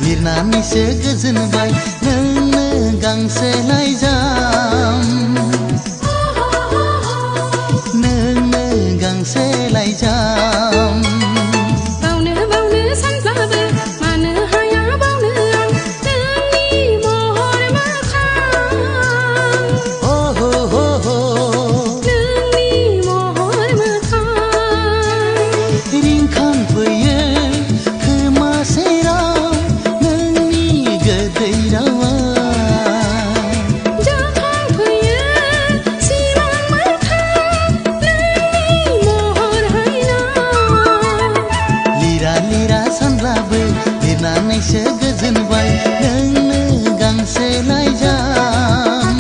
लिरनानैसो गोजोनबाय नोंनो गांसे लाइजाम नोंनो गांसे लाइजाम बावनो सानब्लाबो मानो हाया बावनो आं नोंनि महर मोखां नोंनि महर मोखां रिंखांफैयो खोमा सेराव नोंनि गोदै रावा जाखांफैयो सिमां मोखां नोंनि महर हायना लिरा सानब्लाबो लिरनानैसो गोजोनबाय नोंनो गांसे लाइजाम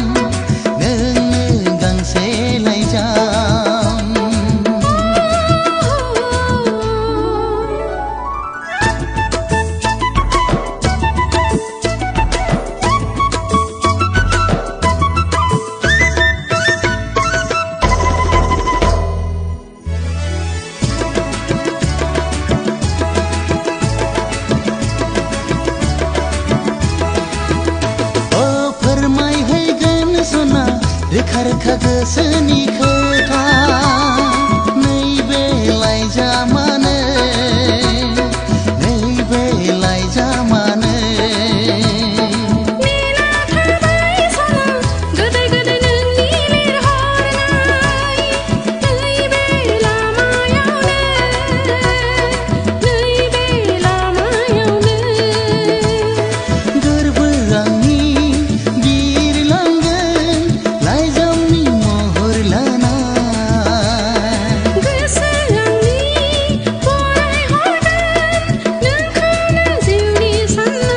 नोंनो गांसे लाइजाम फोरमायहैगोन सना रोखा रोखा गोसोनि खोथा नैबे लाइजामानो नैबे लाइजामानो नेना थाबाय सना गोदै गोदै नोंनि लिरहरनाय नैबे लामायावनो गोरबो आंनि बिरलांगोन लाइजामनि महर लानाय गोसो आंनि फरायहरगोन नोंखौनो जिउनि सानना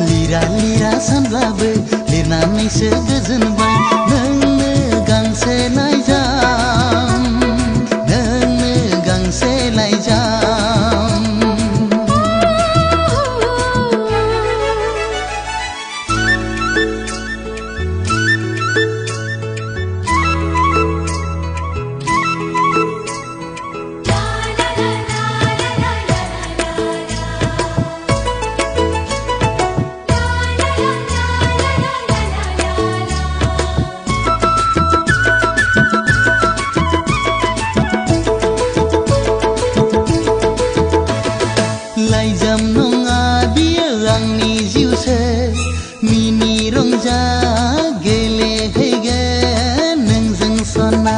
लिरा सानब्लाबो लिरनानैसो गोजोनबाय नोंनो गांसे लाइजाम नोंनो गांसे लाइजाम लाइजाम नङा बियो आंनि जिउसो मिनि रंजा गेलेहैगोन नोंजों सना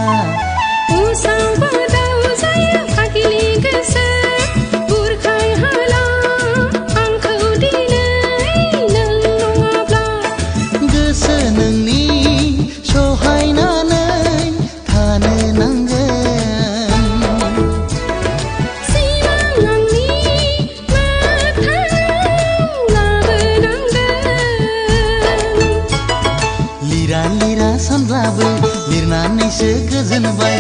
उसाव बादाव जायो फाग्लि गोसो बुरखाय हाला आंखौ दिनै नों नङाब्ला गोसो नोंनि सहायनानै थानो नांगोन सिमां आंनि मोगथाङाव लाबोनांगोन लिरा सानब्लाबो लिरनानैसो गोजोनबाय